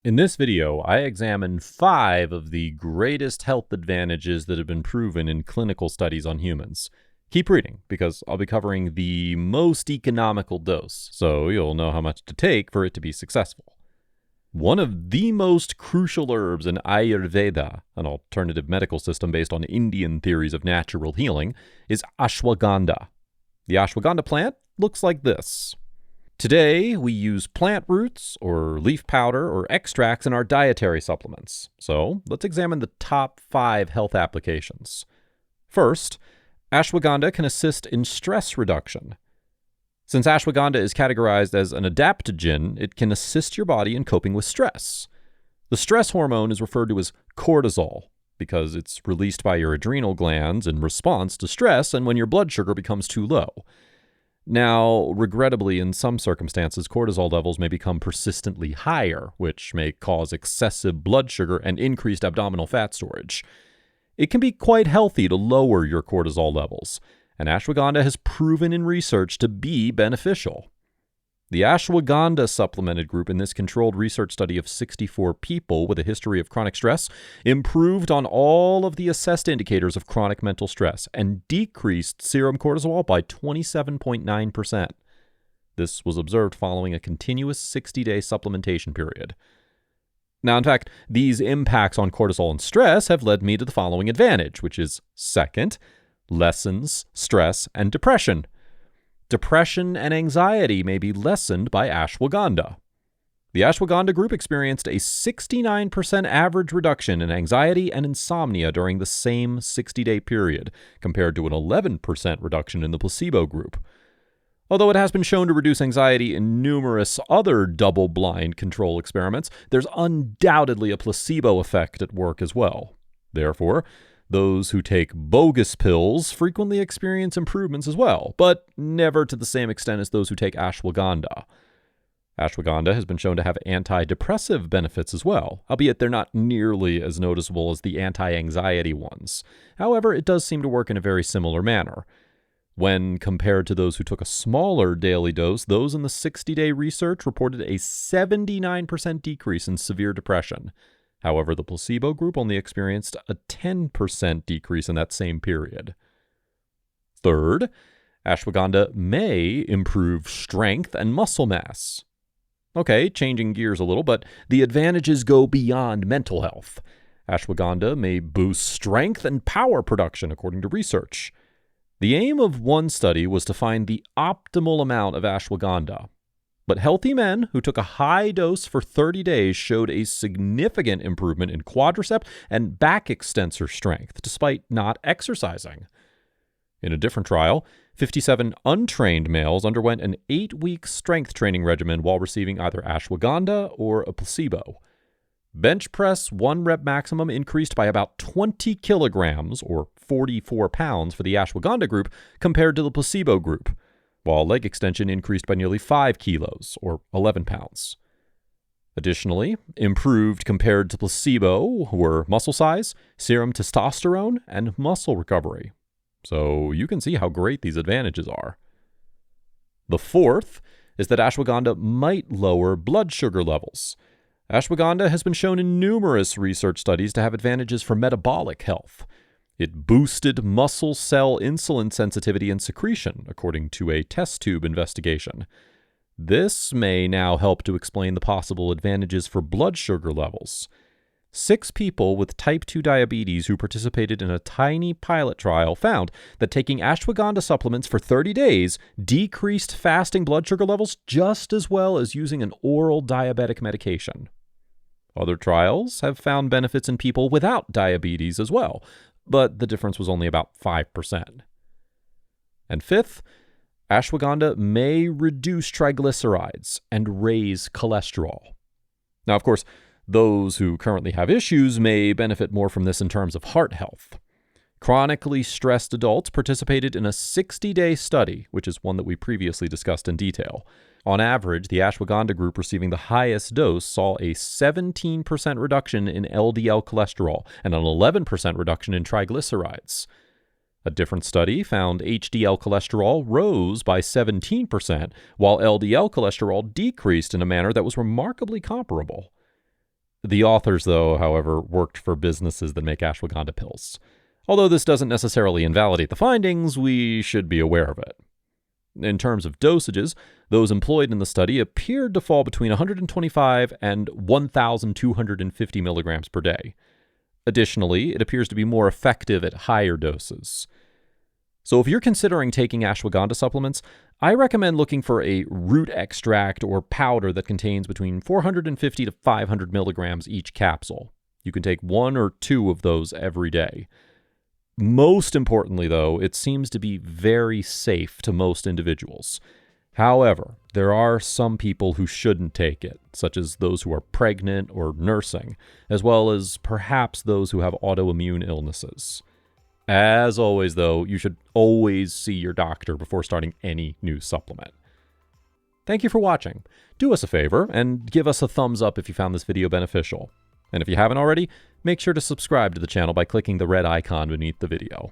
In this video, I examine 5 of the greatest health advantages that have been proven in clinical studies on humans. Keep reading, because I'll be covering the most economical dose, so you'll know how much to take for it to be successful. One of the most crucial herbs in Ayurveda, an alternative medical system based on Indian theories of natural healing, is ashwagandha. The ashwagandha plant looks like this. Today, we use plant roots, or leaf powder, or extracts in our dietary supplements. So, let's examine the top 5 health applications. First, ashwagandha can assist in stress reduction. Since ashwagandha is categorized as an adaptogen, it can assist your body in coping with stress. The stress hormone is referred to as cortisol, because it's released by your adrenal glands in response to stress and when your blood sugar becomes too low. Now, regrettably, in some circumstances, cortisol levels may become persistently higher, which may cause excessive blood sugar and increased abdominal fat storage. It can be quite healthy to lower your cortisol levels, and ashwagandha has proven in research to be beneficial. The ashwagandha supplemented group in this controlled research study of 64 people with a history of chronic stress improved on all of the assessed indicators of chronic mental stress and decreased serum cortisol by 27.9%. This was observed following a continuous 60-day supplementation period. Now, in fact, these impacts on cortisol and stress have led me to the following advantage, which is second, lessens stress and depression. Depression and anxiety may be lessened by ashwagandha. The ashwagandha group experienced a 69% average reduction in anxiety and insomnia during the same 60-day period, compared to an 11% reduction in the placebo group. Although it has been shown to reduce anxiety in numerous other double-blind control experiments, there's undoubtedly a placebo effect at work as well. Therefore, those who take bogus pills frequently experience improvements as well, but never to the same extent as those who take ashwagandha. Ashwagandha has been shown to have antidepressive benefits as well, albeit they're not nearly as noticeable as the anti-anxiety ones. However, it does seem to work in a very similar manner. When compared to those who took a smaller daily dose, those in the 60-day research reported a 79% decrease in severe depression. However, the placebo group only experienced a 10% decrease in that same period. Third, ashwagandha may improve strength and muscle mass. Okay, changing gears a little, but the advantages go beyond mental health. Ashwagandha may boost strength and power production, according to research. The aim of one study was to find the optimal amount of ashwagandha. But healthy men who took a high dose for 30 days showed a significant improvement in quadricep and back extensor strength, despite not exercising. In a different trial, 57 untrained males underwent an 8-week strength training regimen while receiving either ashwagandha or a placebo. Bench press 1 rep maximum increased by about 20 kilograms, or 44 pounds for the ashwagandha group, compared to the placebo group, while leg extension increased by nearly 5 kilos, or 11 pounds. Additionally, improved compared to placebo were muscle size, serum testosterone, and muscle recovery. So you can see how great these advantages are. The fourth is that ashwagandha might lower blood sugar levels. Ashwagandha has been shown in numerous research studies to have advantages for metabolic health. It boosted muscle cell insulin sensitivity and secretion, according to a test tube investigation. This may now help to explain the possible advantages for blood sugar levels. 6 people with type 2 diabetes who participated in a tiny pilot trial found that taking ashwagandha supplements for 30 days decreased fasting blood sugar levels just as well as using an oral diabetic medication. Other trials have found benefits in people without diabetes as well, but the difference was only about 5%. And fifth, ashwagandha may reduce triglycerides and raise cholesterol. Now, of course, those who currently have issues may benefit more from this in terms of heart health. Chronically stressed adults participated in a 60-day study, which is one that we previously discussed in detail. On average, the ashwagandha group receiving the highest dose saw a 17% reduction in LDL cholesterol and an 11% reduction in triglycerides. A different study found HDL cholesterol rose by 17%, while LDL cholesterol decreased in a manner that was remarkably comparable. The authors, though, however, worked for businesses that make ashwagandha pills. Although this doesn't necessarily invalidate the findings, we should be aware of it. In terms of dosages, those employed in the study appeared to fall between 125 and 1,250 milligrams per day. Additionally, it appears to be more effective at higher doses. So if you're considering taking ashwagandha supplements, I recommend looking for a root extract or powder that contains between 450 to 500 milligrams each capsule. You can take 1 or 2 of those every day. Most importantly, though, it seems to be very safe to most individuals. However, there are some people who shouldn't take it, such as those who are pregnant or nursing, as well as perhaps those who have autoimmune illnesses. As always, though, you should always see your doctor before starting any new supplement. Thank you for watching. Do us a favor and give us a thumbs up if you found this video beneficial. And if you haven't already, make sure to subscribe to the channel by clicking the red icon beneath the video.